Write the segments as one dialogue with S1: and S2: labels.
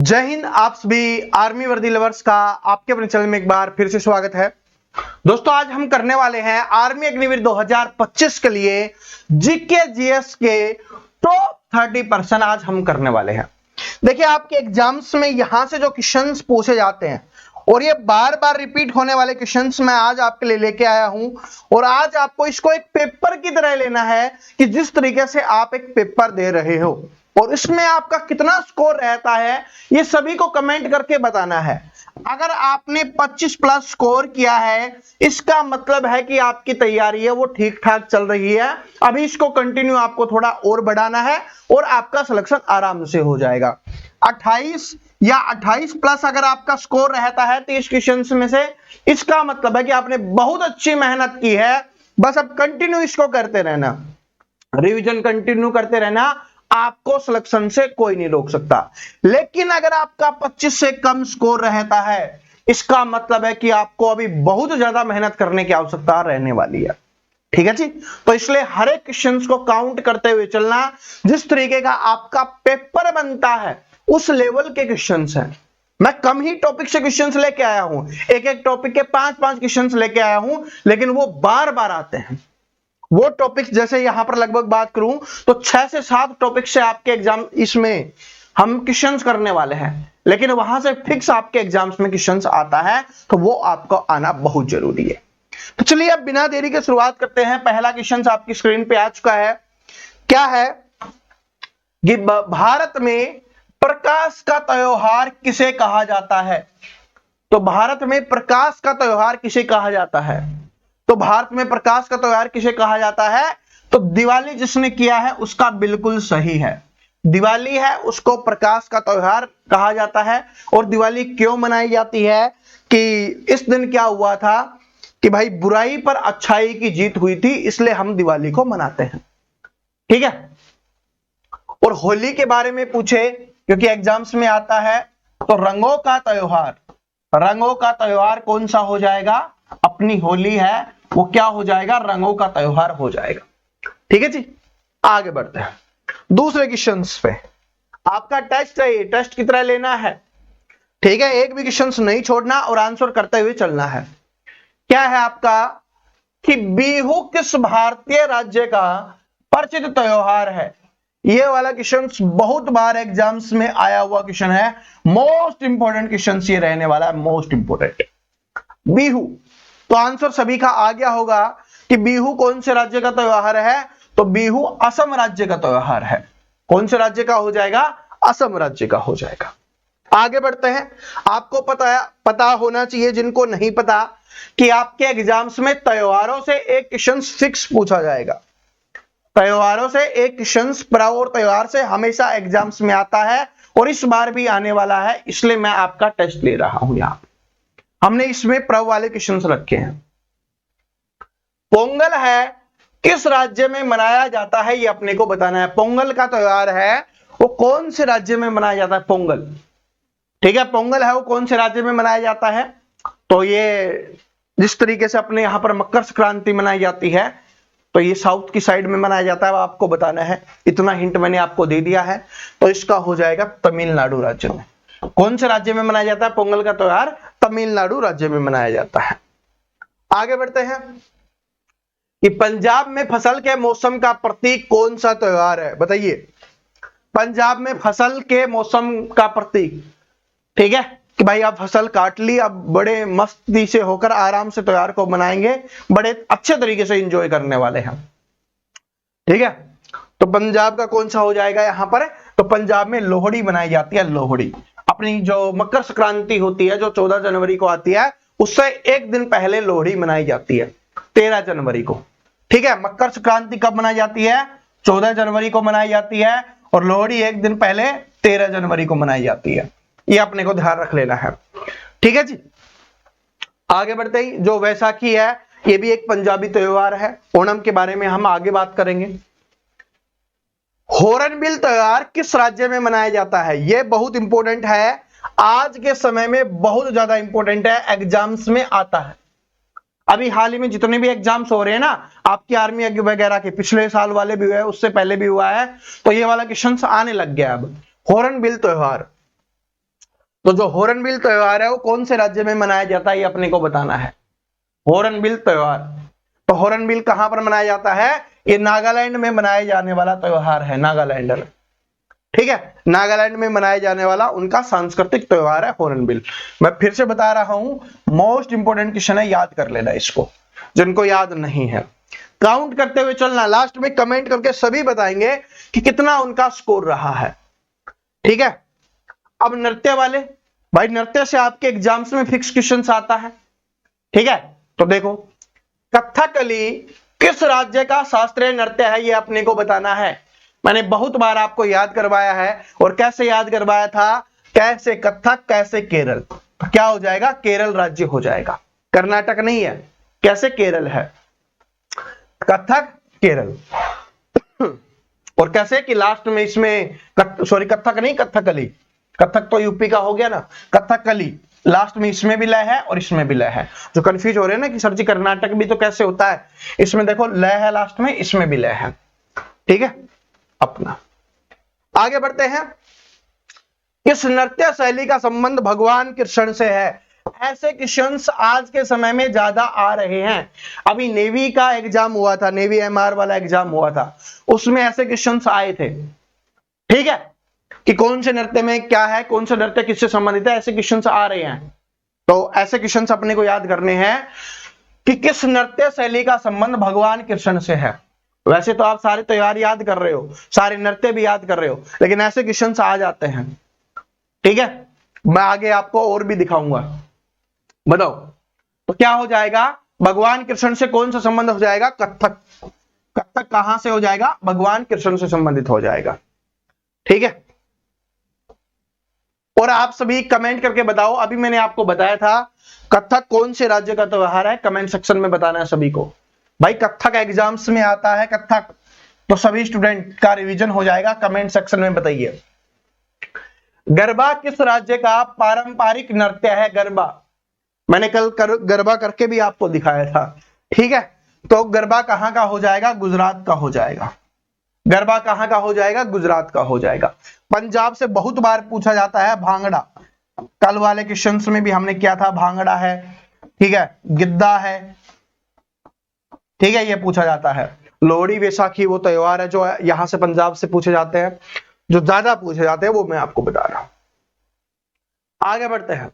S1: जय हिंद। आप सभी आर्मी वर्दी लवर्स का आपके अपने चैनल में एक बार फिर से स्वागत है। दोस्तों, आज हम करने वाले हैं आर्मी अग्निवीर 2025 के लिए जीके जीएस के टॉप 30% आज हम करने वाले हैं। देखिए, आपके एग्जाम्स में यहां से जो क्वेश्चंस पूछे जाते हैं और ये बार बार रिपीट होने वाले क्वेश्चंस मैं आज आपके लिए लेके आया हूं, और आज आपको इसको एक पेपर की तरह लेना है कि जिस तरीके से आप एक पेपर दे रहे हो और इसमें आपका कितना स्कोर रहता है ये सभी को कमेंट करके बताना है। अगर आपने 25 प्लस स्कोर किया है इसका मतलब है कि आपकी तैयारी है वो ठीक ठाक चल रही है। अभी इसको कंटिन्यू आपको थोड़ा और बढ़ाना है और आपका सिलेक्शन आराम से हो जाएगा। 28 या 28 प्लस अगर आपका स्कोर रहता है 30 क्वेश्चंस में से, इसका मतलब है कि आपने बहुत अच्छी मेहनत की है। बस अब कंटिन्यू इसको करते रहना, रिवीजन कंटिन्यू करते रहना, आपको सिलेक्शन से कोई नहीं रोक सकता। लेकिन अगर आपका 25 से कम स्कोर रहता है इसका मतलब है कि आपको अभी बहुत ज्यादा मेहनत करने की आवश्यकता रहने वाली है। ठीक है जी। तो इसलिए हर एक क्वेश्चंस को काउंट करते हुए चलना। जिस तरीके का आपका पेपर बनता है उस लेवल के क्वेश्चंस हैं। मैं कम ही टॉपिक से क्वेश्चंस लेके आया हूं, एक एक टॉपिक के 5-5 क्वेश्चंस लेके आया हूं, लेकिन वो बार बार आते हैं। वो टॉपिक जैसे यहां पर लगभग बात करूं तो 6 से 7 टॉपिक से आपके एग्जाम इसमें हम क्वेश्चंस करने वाले हैं, लेकिन वहां से फिक्स आपके एग्जाम्स में क्वेश्चंस आता है तो वो आपको आना बहुत जरूरी है। तो चलिए अब बिना देरी के शुरुआत करते हैं। पहला क्वेश्चन आपकी स्क्रीन पे आ चुका है। क्या है कि भारत में प्रकाश का त्योहार किसे कहा जाता है? तो भारत में प्रकाश का त्योहार किसे कहा जाता है? तो भारत में प्रकाश का त्योहार किसे कहा जाता है? तो दिवाली जिसने किया है उसका बिल्कुल सही है। दिवाली है उसको प्रकाश का त्योहार कहा जाता है। और दिवाली क्यों मनाई जाती है कि इस दिन क्या हुआ था कि भाई बुराई पर अच्छाई की जीत हुई थी, इसलिए हम दिवाली को मनाते हैं। ठीक है। और होली के बारे में पूछे क्योंकि एग्जाम्स में आता है तो रंगों का त्योहार, रंगों का त्योहार कौन सा हो जाएगा? अपनी होली है वो क्या हो जाएगा? रंगों का त्योहार हो जाएगा। ठीक है जी। आगे बढ़ते हैं दूसरे क्वेश्चन पे। आपका टेस्ट है, ये टेस्ट की तरह लेना है। ठीक है, एक भी क्वेश्चन नहीं छोड़ना और आंसर करते हुए चलना है। क्या है आपका कि बिहू किस भारतीय राज्य का परिचित त्योहार है? ये वाला क्वेश्चन बहुत बार एग्जाम्स में आया हुआ क्वेश्चन है। मोस्ट इंपोर्टेंट क्वेश्चन ये रहने वाला है, मोस्ट इंपोर्टेंट। बिहू, तो आंसर सभी का आ गया होगा कि बिहू कौन से राज्य का त्योहार है? तो बिहू असम राज्य का त्योहार है। कौन से राज्य का हो जाएगा? असम राज्य का हो जाएगा। आगे बढ़ते हैं। आपको पता होना चाहिए, जिनको नहीं पता, कि आपके एग्जाम्स में त्योहारों से एक क्वेश्चन फिक्स पूछा जाएगा। त्योहारों से एक क्वेश्चन पर्व और त्योहार से हमेशा एग्जाम्स में आता है और इस बार भी आने वाला है, इसलिए मैं आपका टेस्ट ले रहा हूं। यहां हमने इसमें पर्व वाले क्वेश्चंस रखे हैं। पोंगल है किस राज्य में मनाया जाता है? ये अपने को बताना है। पोंगल का त्योहार है वो कौन से राज्य में मनाया जाता है? पोंगल। ठीक है, पोंगल है वो कौन से राज्य में मनाया जाता है? तो ये जिस तरीके से अपने यहां पर मकर संक्रांति मनाई जाती है तो ये साउथ की साइड में मनाया जाता है, आपको बताना है। इतना हिंट मैंने आपको दे दिया है। तो इसका हो जाएगा तमिलनाडु राज्य में। कौन से राज्य में मनाया जाता है पोंगल का त्योहार? तमिलनाडु राज्य में मनाया जाता है। आगे बढ़ते हैं कि पंजाब में फसल के मौसम का प्रतीक कौन सा त्योहार है? बताइए। पंजाब में फसल के मौसम का प्रतीक, ठीक है, कि भाई आप फसल काट ली, अब बड़े मस्ती से होकर आराम से त्योहार को मनाएंगे, बड़े अच्छे तरीके से एंजॉय करने वाले हैं। ठीक है, तो पंजाब का कौन सा हो जाएगा यहां पर? तो पंजाब में लोहड़ी मनाई जाती है। लोहड़ी अपनी जो मकर संक्रांति होती है जो 14 जनवरी को आती है, उससे एक दिन पहले लोहड़ी मनाई जाती है, 13 जनवरी को। ठीक है, मकर संक्रांति कब मनाई जाती है? 14 जनवरी को मनाई जाती है और लोहड़ी एक दिन पहले 13 जनवरी को मनाई जाती है। ये अपने को ध्यान रख लेना है। ठीक है जी। आगे बढ़ते ही जो वैसाखी है ये भी एक पंजाबी त्योहार है। ओणम के बारे में हम आगे बात करेंगे। हॉर्नबिल त्योहार किस राज्य में मनाया जाता है? यह बहुत इंपॉर्टेंट है, आज के समय में बहुत ज्यादा इंपॉर्टेंट है, एग्जाम्स में आता है। अभी हाल ही में जितने भी एग्जाम्स हो रहे हैं ना आपकी आर्मी वगैरह के, पिछले साल वाले भी हुए हैं, उससे पहले भी हुआ है, तो ये वाला क्वेश्चन आने लग गया। अब हॉर्नबिल त्योहार तो जो हॉर्नबिल त्योहार है वो कौन से राज्य में मनाया जाता है ये अपने को बताना है। हॉर्नबिल त्योहार, तो हॉर्नबिल कहां पर मनाया जाता है? ये नागालैंड में मनाए जाने वाला त्योहार है, नागालैंड में। ठीक है, नागालैंड में मनाए जाने वाला उनका सांस्कृतिक त्योहार है हॉर्नबिल। मैं फिर से बता रहा हूं, मोस्ट इंपोर्टेंट क्वेश्चन है, याद कर लेना इसको जिनको याद नहीं है। काउंट करते हुए चलना, लास्ट में कमेंट करके सभी बताएंगे कि कितना उनका स्कोर रहा है। ठीक है, अब नृत्य वाले, भाई नृत्य से आपके एग्जाम्स में फिक्स क्वेश्चन आता है। ठीक है, तो देखो कथकली किस राज्य का शास्त्रीय नृत्य है ये अपने को बताना है। मैंने बहुत बार आपको याद करवाया है, और कैसे याद करवाया था, कैसे कथक कैसे केरल, तो क्या हो जाएगा? केरल राज्य हो जाएगा, कर्नाटक नहीं है, कैसे केरल है, कथक केरल। और कैसे कि लास्ट में इसमें सॉरी कथक नहीं, कथकली, कथक तो यूपी का हो गया ना, कथकली लास्ट में इसमें भी लय है और इसमें भी लय है। जो कंफ्यूज हो रहे हैं ना कि सर जी कर्नाटक भी तो कैसे होता है, इसमें देखो लय है लास्ट में, इसमें भी लय है। ठीक है, अपना आगे बढ़ते हैं। इस नृत्य शैली का संबंध भगवान कृष्ण से है। ऐसे क्वेश्चंस आज के समय में ज्यादा आ रहे हैं। अभी नेवी का एग्जाम हुआ था, नेवी एमआर वाला एग्जाम हुआ था, उसमें ऐसे क्वेश्चंस आए थे। ठीक है, कि कौन से नृत्य में क्या है, कौन सा नृत्य किससे संबंधित है, ऐसे क्वेश्चंस आ रहे हैं। तो ऐसे क्वेश्चंस अपने को याद करने हैं कि किस नृत्य शैली का संबंध भगवान कृष्ण से है। वैसे तो आप सारे त्योहार याद कर रहे हो, सारे नृत्य भी याद कर रहे हो, लेकिन ऐसे क्वेश्चंस आ जाते हैं। ठीक है, मैं आगे आपको और भी दिखाऊंगा। बताओ तो क्या हो जाएगा? भगवान कृष्ण से कौन सा संबंध हो जाएगा? कथक। कथक कहां से हो जाएगा? भगवान कृष्ण से संबंधित हो जाएगा। ठीक है, और आप सभी कमेंट करके बताओ। अभी मैंने आपको बताया था कथक कौन से राज्य का त्योहार है, कमेंट सेक्शन में बताना है सभी को। भाई कथक एग्जाम्स में आता है कथक, तो सभी स्टूडेंट का रिवीजन हो जाएगा, कमेंट सेक्शन में बताइए। गरबा किस राज्य का पारंपरिक नृत्य है? गरबा मैंने कल गरबा करके भी आपको दिखाया था। ठीक है, तो गरबा कहां का हो जाएगा? गुजरात का हो जाएगा। गरबा कहां का हो जाएगा? गुजरात का हो जाएगा। पंजाब से बहुत बार पूछा जाता है भांगड़ा, कल वाले क्वेश्चंस में भी हमने किया था, भांगड़ा है। ठीक है, गिद्दा है। ठीक है, ये पूछा जाता है। लोहड़ी वैसाखी वो त्योहार है जो यहां से पंजाब से पूछे जाते हैं, जो ज्यादा पूछे जाते हैं वो मैं आपको बता रहा हूं। आगे बढ़ते हैं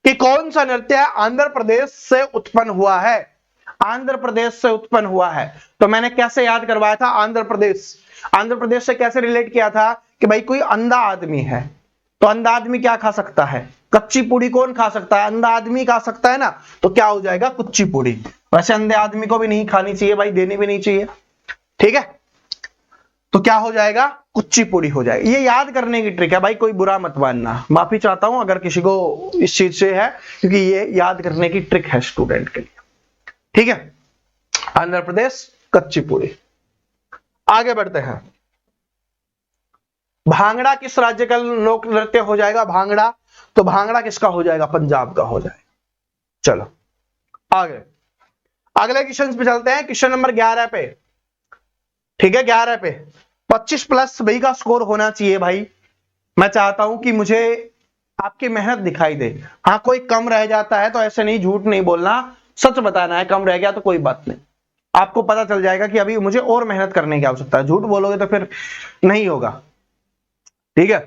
S1: कि कौन सा नृत्य आंध्र प्रदेश से उत्पन्न हुआ है? आंध्र प्रदेश से उत्पन्न हुआ है। तो मैंने कैसे याद करवाया था? आंध्र प्रदेश से कैसे रिलेट किया था कि भाई कोई अंधा आदमी है, तो अंधा आदमी क्या खा सकता है? कच्ची पूड़ी कौन खा सकता है? अंधा आदमी खा सकता है ना, तो क्या हो जाएगा? कुच्ची पूड़ी। वैसे अंधे आदमी को भी नहीं खानी चाहिए भाई, देनी भी नहीं चाहिए। ठीक है, तो क्या हो जाएगा? कुच्ची पूड़ी हो जाएगा। ये याद करने की ट्रिक है भाई, कोई बुरा मत मानना, माफी चाहता हूं अगर किसी को इस चीज से है, क्योंकि ये याद करने की ट्रिक है स्टूडेंट के लिए। ठीक है, आंध्र प्रदेश कच्ची पूड़ी। आगे बढ़ते हैं। भांगड़ा किस राज्य का लोक नृत्य हो जाएगा? भांगड़ा, तो भांगड़ा किसका हो जाएगा? पंजाब का हो जाएगा। चलो आगे, अगले क्वेश्चन पे चलते हैं, क्वेश्चन नंबर 11 पे। ठीक है, 11 पे 25 प्लस सभी का स्कोर होना चाहिए भाई। मैं चाहता हूं कि मुझे आपकी मेहनत दिखाई दे। हाँ, कोई कम रह जाता है तो ऐसे नहीं, झूठ नहीं बोलना, सच बताना है। कम रह गया तो कोई बात नहीं, आपको पता चल जाएगा कि अभी मुझे और मेहनत करने की आवश्यकता है। झूठ बोलोगे तो फिर नहीं होगा। ठीक है,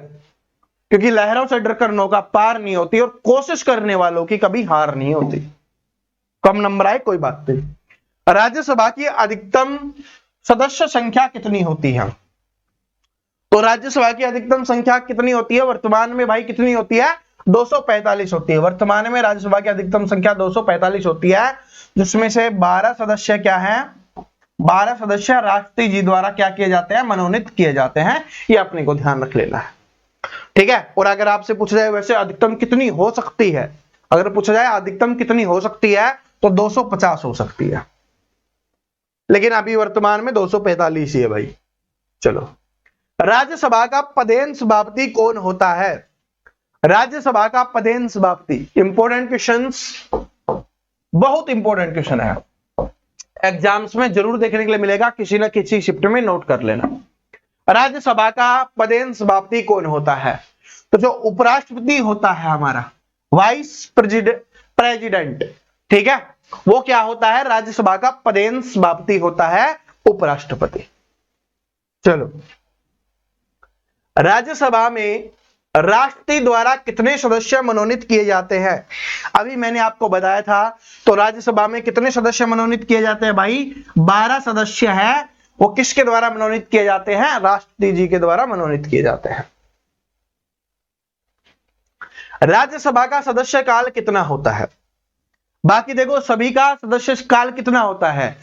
S1: क्योंकि लहरों से डरकर नौका पार नहीं होती, और कोशिश करने वालों की कभी हार नहीं होती। कम नंबर आए कोई बात नहीं। राज्यसभा की अधिकतम सदस्य संख्या कितनी होती है? तो राज्यसभा की अधिकतम संख्या कितनी होती है वर्तमान में भाई? कितनी होती है? 245 होती है। वर्तमान में राज्यसभा की अधिकतम संख्या 245 होती है, जिसमें से 12 सदस्य क्या हैं? 12 सदस्य राष्ट्रपति जी द्वारा क्या किए जाते हैं? मनोनीत किए जाते हैं। ये अपने को ध्यान रख लेना है। ठीक है, और अगर आपसे पूछा जाए वैसे अधिकतम कितनी हो सकती है, अगर पूछा जाए अधिकतम कितनी हो सकती है, तो 250 हो सकती है, लेकिन अभी वर्तमान में 245 ही है भाई। चलो, राज्यसभा का पदेन सभापति कौन होता है? राज्यसभा का पदेन सभापति, इंपॉर्टेंट क्वेश्चंस, बहुत इंपॉर्टेंट क्वेश्चन है, एग्जाम्स में जरूर देखने के लिए मिलेगा, किसी न किसी शिफ्ट में नोट कर लेना। राज्यसभा का पदेन सभापति कौन होता है? तो जो उपराष्ट्रपति होता है हमारा वाइस प्रेसिडेंट, ठीक है, वो क्या होता है, राज्यसभा का पदेन सभापति होता है उपराष्ट्रपति। चलो, राज्यसभा में राष्ट्रपति द्वारा कितने सदस्य मनोनीत किए जाते हैं? अभी मैंने आपको बताया था। तो राज्यसभा में कितने सदस्य मनोनीत किए जाते हैं भाई? 12 सदस्य हैं। वो किसके द्वारा मनोनीत किए जाते हैं? राष्ट्रपति जी के द्वारा मनोनीत किए जाते हैं। राज्यसभा का सदस्य काल कितना होता है? बाकी देखो सभी का सदस्य काल कितना होता है?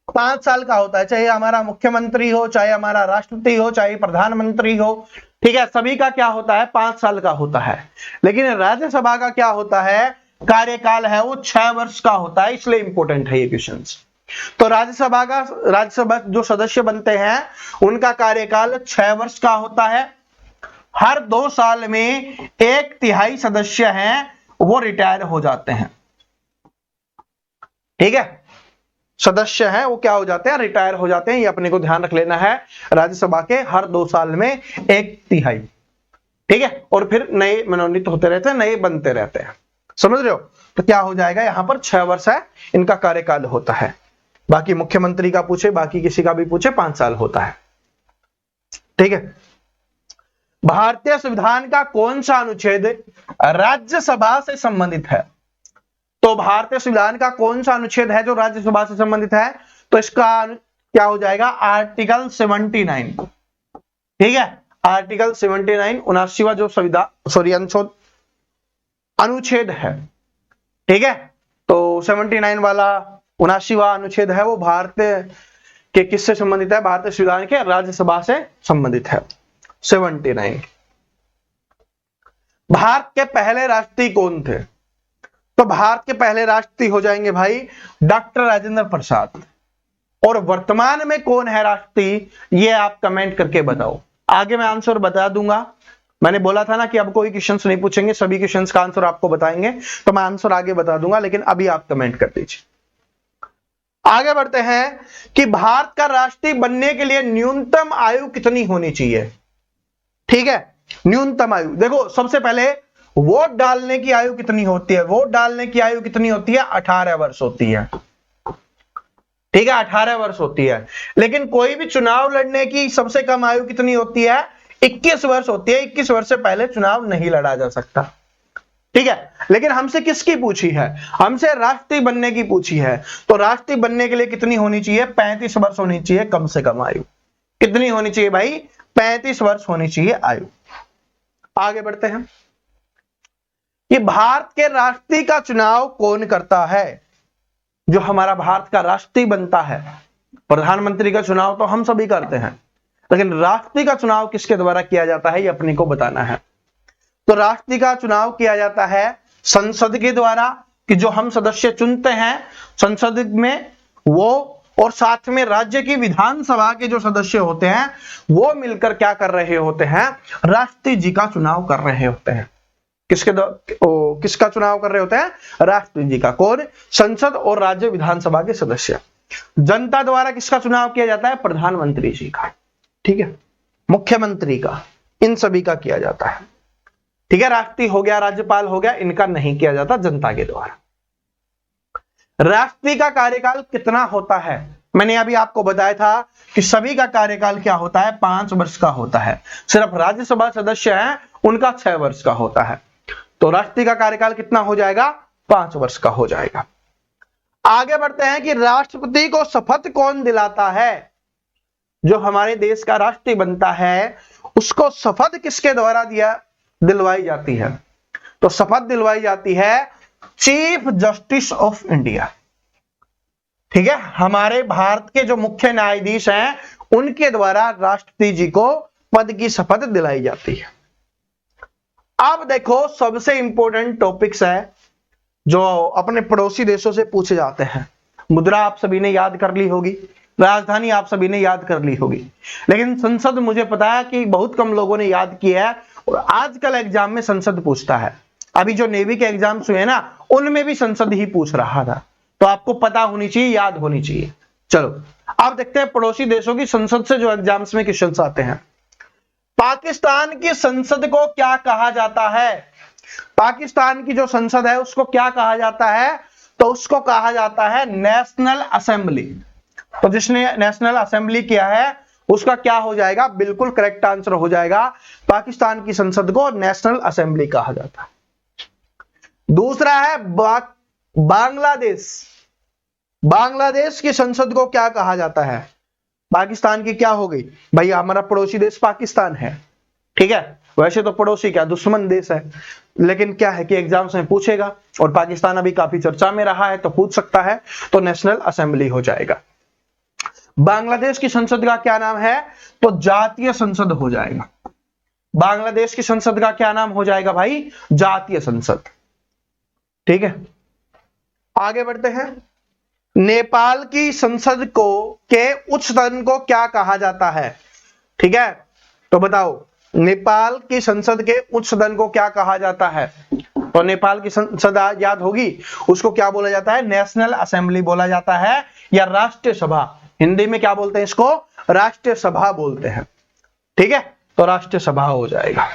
S1: 5 साल का होता है, चाहे हमारा मुख्यमंत्री हो, चाहे हमारा राष्ट्रपति हो, चाहे प्रधानमंत्री हो, ठीक है, सभी का क्या होता है? 5 साल का होता है। लेकिन राज्यसभा का क्या होता है? कार्यकाल है वो 6 वर्ष का होता है, इसलिए इंपॉर्टेंट है ये क्वेश्चन। तो राज्यसभा जो सदस्य बनते हैं उनका कार्यकाल 6 वर्ष का होता है। हर 2 साल में 1/3 सदस्य हैं वो रिटायर हो जाते हैं, ठीक है, सदस्य हैं वो क्या हो जाते हैं? रिटायर हो जाते हैं। ये अपने को ध्यान रख लेना है, राज्यसभा के हर 2 साल में 1/3, ठीक है, और फिर नए मनोनीत होते रहते हैं, नए बनते रहते हैं, समझ रहे हो? तो क्या हो जाएगा, यहां पर 6 वर्ष है इनका कार्यकाल होता है। बाकी मुख्यमंत्री का पूछे, बाकी किसी का भी पूछे, 5 साल होता है, ठीक है। भारतीय संविधान का कौन सा अनुच्छेद राज्यसभा से संबंधित है? तो भारतीय संविधान का कौन सा अनुच्छेद है जो राज्यसभा से संबंधित है? तो इसका क्या हो जाएगा? आर्टिकल 79, ठीक है, आर्टिकल 79 79वां जो संविधान अनुच्छेद है, ठीक है। तो 79 वाला 79वां अनुच्छेद है वो भारत के किससे संबंधित है? भारतीय संविधान के राज्यसभा से संबंधित है। 79। भारत के पहले राष्ट्रपति कौन थे? तो भारत के पहले राष्ट्रपति हो जाएंगे भाई डॉक्टर राजेंद्र प्रसाद। और वर्तमान में कौन है राष्ट्रपति, ये आप कमेंट करके बताओ। आगे मैं आंसर बता दूंगा। मैंने बोला था ना कि अब कोई क्वेश्चंस नहीं पूछेंगे, सभी क्वेश्चंस का आंसर आपको बताएंगे, तो मैं आंसर आगे बता दूंगा, लेकिन अभी आप कमेंट कर दीजिए। आगे बढ़ते हैं कि भारत का राष्ट्रपति बनने के लिए न्यूनतम आयु कितनी होनी चाहिए? ठीक है, न्यूनतम आयु देखो, सबसे पहले वोट डालने की आयु कितनी होती है? वोट डालने की आयु कितनी होती है? 18 वर्ष होती है, ठीक है, 18 वर्ष होती है। लेकिन कोई भी चुनाव लड़ने की सबसे कम आयु कितनी होती है? 21 वर्ष होती है। 21 वर्ष से पहले चुनाव नहीं लड़ा जा सकता, ठीक है। लेकिन हमसे किसकी पूछी है? हमसे राष्ट्रपति बनने की पूछी है। तो राष्ट्रपति बनने के लिए कितनी होनी चाहिए? 35 वर्ष होनी चाहिए कम से कम आयु। कितनी होनी चाहिए भाई? 35 वर्ष होनी चाहिए आयु। आगे बढ़ते हैं कि भारत के राष्ट्रपति का चुनाव कौन करता है? जो हमारा भारत का राष्ट्रपति बनता है। प्रधानमंत्री का चुनाव तो हम सभी करते हैं, लेकिन राष्ट्रपति का चुनाव किसके द्वारा किया जाता है, ये अपने को बताना है। तो राष्ट्रपति का चुनाव किया जाता है संसद के द्वारा, कि जो हम सदस्य चुनते हैं संसद में वो, और साथ में राज्य की विधानसभा के जो सदस्य होते हैं वो मिलकर क्या कर रहे होते हैं? राष्ट्रपति जी का चुनाव कर रहे होते हैं। किसका चुनाव कर रहे होते हैं? राष्ट्रपति जी का। कौन? संसद और राज्य विधानसभा के सदस्य। जनता द्वारा किसका चुनाव किया जाता है? प्रधानमंत्री जी का, ठीक है, मुख्यमंत्री का, इन सभी का किया जाता है, ठीक है। राष्ट्रपति हो गया, राज्यपाल हो गया, इनका नहीं किया जाता जनता के द्वारा। राष्ट्रपति का कार्यकाल कितना होता है? मैंने अभी आपको बताया था कि सभी का कार्यकाल क्या होता है? 5 वर्ष का होता है। सिर्फ राज्यसभा सदस्य हैं उनका 6 वर्ष का होता है। तो राष्ट्रपति का कार्यकाल कितना हो जाएगा? 5 वर्ष का हो जाएगा। आगे बढ़ते हैं कि राष्ट्रपति को शपथ कौन दिलाता है? जो हमारे देश का राष्ट्रपति बनता है उसको शपथ किसके द्वारा दिलवाई जाती है? तो शपथ दिलवाई जाती है चीफ जस्टिस ऑफ इंडिया, ठीक है। हमारे भारत के जो मुख्य न्यायाधीश हैं उनके द्वारा राष्ट्रपति जी को पद की शपथ दिलाई जाती है। अब देखो सबसे इंपॉर्टेंट टॉपिक्स है जो अपने पड़ोसी देशों से पूछे जाते हैं। मुद्रा आप सभी ने याद कर ली होगी, राजधानी आप सभी ने याद कर ली होगी, लेकिन संसद मुझे पता है कि बहुत कम लोगों ने याद किया है, और आजकल एग्जाम में संसद पूछता है। अभी जो नेवी के एग्जाम्स हुए ना उनमें भी संसद ही पूछ रहा था, तो आपको पता होनी चाहिए, याद होनी चाहिए। चलो अब देखते हैं पड़ोसी देशों की संसद से जो एग्जाम्स में क्वेश्चंस आते हैं। पाकिस्तान की संसद को क्या कहा जाता है? पाकिस्तान की जो संसद है उसको क्या कहा जाता है? तो उसको कहा जाता है नेशनल असेंबली। तो जिसने नेशनल असेंबली किया है उसका क्या हो जाएगा? बिल्कुल करेक्ट आंसर हो जाएगा, पाकिस्तान की संसद को नेशनल असेंबली कहा जाता है। दूसरा है बांग्लादेश। बांग्लादेश की संसद को क्या कहा जाता है? पाकिस्तान की क्या हो गई भाई, हमारा पड़ोसी देश पाकिस्तान है, ठीक है। वैसे तो पड़ोसी क्या दुश्मन देश है, लेकिन क्या है कि एग्जाम्स में पूछेगा और पाकिस्तान अभी काफी चर्चा में रहा है तो पूछ सकता है, तो नेशनल असेंबली हो जाएगा। बांग्लादेश की संसद का क्या नाम है? तो जातीय संसद हो जाएगा। बांग्लादेश की संसद का क्या नाम हो जाएगा भाई? जातीय संसद, ठीक है। आगे बढ़ते हैं। नेपाल की संसद को के उच्च सदन को क्या कहा जाता है? ठीक है, तो बताओ नेपाल की संसद के उच्च सदन को क्या कहा जाता है? तो नेपाल की संसद याद होगी, उसको क्या बोला जाता है? नेशनल असेंबली बोला जाता है, या राष्ट्रीय सभा। हिंदी में क्या बोलते हैं इसको? राष्ट्रीय सभा बोलते हैं, ठीक है। तो राष्ट्रीय सभा हो जाएगा।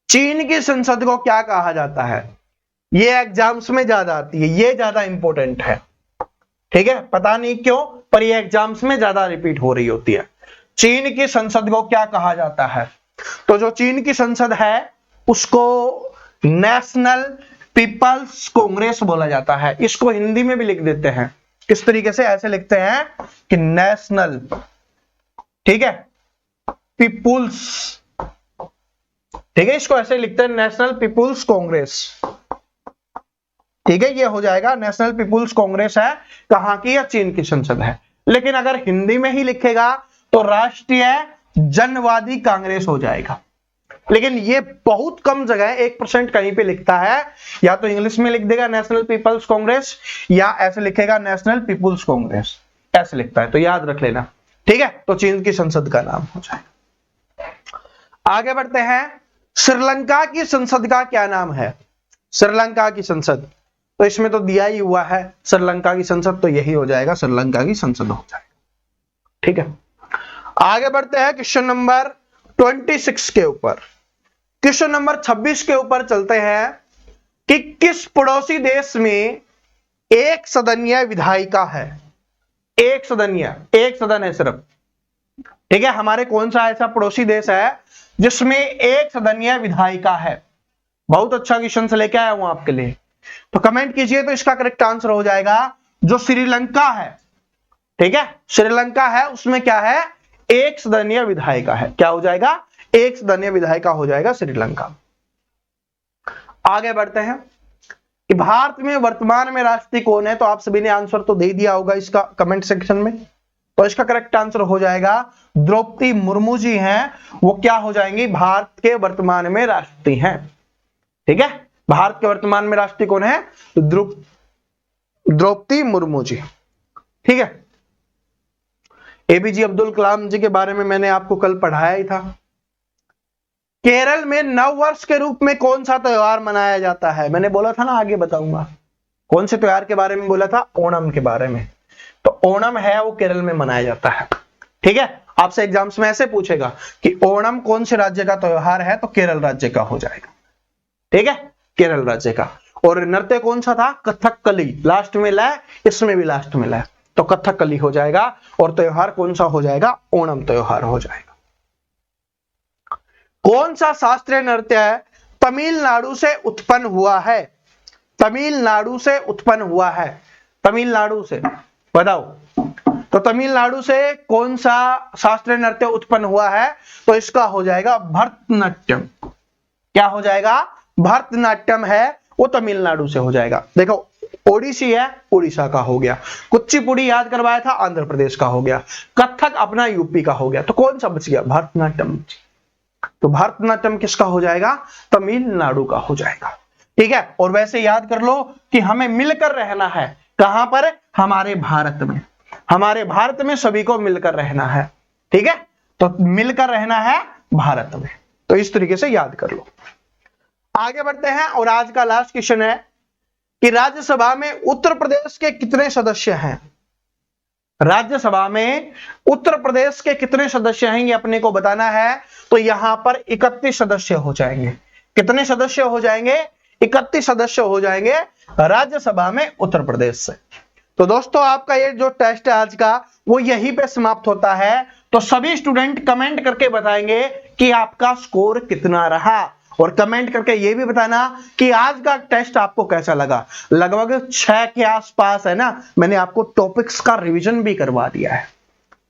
S1: चीन की संसद को क्या कहा जाता है? ये एग्जाम्स में ज्यादा आती है, ये ज्यादा इंपॉर्टेंट है, ठीक है। पता नहीं क्यों, पर ये एग्जाम्स में ज्यादा रिपीट हो रही होती है। चीन की संसद को क्या कहा जाता है? तो जो चीन की संसद है उसको नेशनल पीपल्स कांग्रेस बोला जाता है। इसको हिंदी में भी लिख देते हैं, किस तरीके से? ऐसे लिखते हैं कि नेशनल, ठीक है, पीपुल्स, ठीक है, इसको ऐसे लिखते हैं नेशनल पीपुल्स कांग्रेस, ठीक है। ये हो जाएगा नेशनल पीपुल्स कांग्रेस है, कहां की? या चीन की संसद है। लेकिन अगर हिंदी में ही लिखेगा तो राष्ट्रीय जनवादी कांग्रेस हो जाएगा। लेकिन ये बहुत कम जगह 1% कहीं पे लिखता है, या तो इंग्लिश में लिख देगा नेशनल पीपल्स कांग्रेस, या ऐसे लिखेगा नेशनल पीपुल्स कांग्रेस, ऐसे लिखता है, तो याद रख लेना, ठीक है। तो चीन की संसद का नाम हो जाएगा। आगे बढ़ते हैं। श्रीलंका की संसद का क्या नाम है? श्रीलंका की संसद, तो इसमें तो दिया ही हुआ है श्रीलंका की संसद, तो यही हो जाएगा, श्रीलंका की संसद हो जाएगा, ठीक है। आगे बढ़ते हैं क्वेश्चन नंबर 26 के ऊपर। क्वेश्चन नंबर 26 के ऊपर चलते हैं कि किस पड़ोसी देश में एक सदनीय विधायिका है? एक सदनीय, एक सदन है सिर्फ, ठीक है। हमारे कौन सा ऐसा पड़ोसी देश है जिसमें एक सदनीय विधायिका है? बहुत अच्छा क्वेश्चन से लेके आया हूं आपके लिए, तो कमेंट कीजिए। तो इसका करेक्ट आंसर हो जाएगा जो श्रीलंका है, ठीक है। श्रीलंका है, उसमें क्या है? एक सदनीय विधायिका है। क्या हो जाएगा? एक सदनीय विधायिका हो जाएगा श्रीलंका। आगे बढ़ते हैं कि भारत में वर्तमान में राष्ट्रपति कौन है? तो आप सभी ने आंसर तो दे दिया होगा इसका कमेंट सेक्शन में, तो इसका करेक्ट आंसर हो जाएगा द्रौपदी मुर्मू जी हैं, वो क्या हो जाएंगी? भारत के वर्तमान में राष्ट्रपति हैं, ठीक है। भारत के वर्तमान में राष्ट्रपति कौन है? तो द्रौपदी मुर्मू जी, ठीक है। एपीजे अब्दुल कलाम जी के बारे में मैंने आपको कल पढ़ाया ही था। केरल में नव वर्ष के रूप में कौन सा त्योहार मनाया जाता है? मैंने बोला था ना, आगे बताऊंगा कौन से त्योहार के बारे में बोला था, ओणम के बारे में। तो ओणम है वो केरल में मनाया जाता है, ठीक है। आपसे एग्जाम्स में ऐसे पूछेगा कि ओणम कौन से राज्य का त्योहार है? तो केरल राज्य का हो जाएगा, ठीक है, केरल राज्य का। और नृत्य कौन सा था? कथकली, लास्ट में ला, इसमें भी लास्ट में ला, तो कथकली हो जाएगा। और त्योहार कौन सा हो जाएगा? ओणम त्योहार हो जाएगा। कौन सा शास्त्रीय नृत्य तमिलनाडु से उत्पन्न हुआ है? तमिलनाडु से उत्पन्न हुआ है, तमिलनाडु से, बताओ। तो तमिलनाडु से कौन सा शास्त्रीय नृत्य उत्पन्न हुआ है? तो इसका हो जाएगा भरतनाट्यम। क्या हो जाएगा? भरतनाट्यम है वो तमिलनाडु से हो जाएगा। देखो, ओडिसी है, उड़ीसा का हो गया। कुचिपुड़ी याद करवाया था, आंध्र प्रदेश का हो गया। कथक अपना यूपी का हो गया। तो कौन सा बच गया? भरतनाट्यम। तो भरतनाट्यम किसका हो जाएगा? तमिलनाडु का हो जाएगा, ठीक है। और वैसे याद कर लो कि हमें मिलकर रहना है, कहां पर? हमारे भारत में। हमारे भारत में सभी को मिलकर रहना है, ठीक है। तो मिलकर रहना है भारत में, तो इस तरीके से याद कर लो। आगे बढ़ते हैं और आज का लास्ट क्वेश्चन है कि राज्यसभा में उत्तर प्रदेश के कितने सदस्य हैं? राज्यसभा में उत्तर प्रदेश के कितने सदस्य हैं ये अपने को बताना है। तो यहां पर 31 सदस्य हो जाएंगे। कितने सदस्य हो जाएंगे? 31 सदस्य हो जाएंगे राज्यसभा में उत्तर प्रदेश से। तो दोस्तों आपका ये जो टेस्ट है आज का वो यहीं पे समाप्त होता है। तो सभी स्टूडेंट कमेंट करके बताएंगे कि आपका स्कोर कितना रहा, और कमेंट करके ये भी बताना कि आज का टेस्ट आपको कैसा लगा। लगभग 6 के आसपास है ना, मैंने आपको टॉपिक्स का रिवीजन भी करवा दिया है।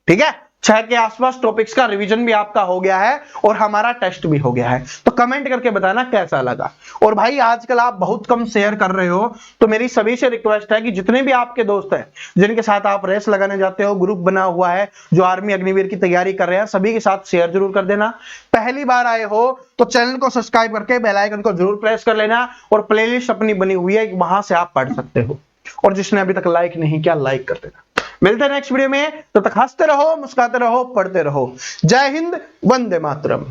S1: ठीक है, 6 के आसपास टॉपिक्स का रिवीजन भी आपका हो गया है और हमारा टेस्ट भी हो गया है। तो कमेंट करके बताना कैसा लगा। और भाई आजकल आप बहुत कम शेयर कर रहे हो, तो मेरी सभी से रिक्वेस्ट है कि जितने भी आपके दोस्त हैं जिनके साथ आप रेस लगाने जाते हो, ग्रुप बना हुआ है जो आर्मी अग्निवीर की तैयारी कर रहे हैं, सभी के साथ शेयर जरूर कर देना। पहली बार आए हो तो चैनल को सब्सक्राइब करके बेल आइकन को जरूर प्रेस कर लेना, और प्लेलिस्ट अपनी बनी हुई है वहां से आप पढ़ सकते हो। और जिसने अभी तक लाइक नहीं किया लाइक कर देना। मिलते हैं नेक्स्ट वीडियो में, तब तक हंसते रहो, मुस्कुराते रहो, पढ़ते रहो। जय हिंद, वंदे मातरम।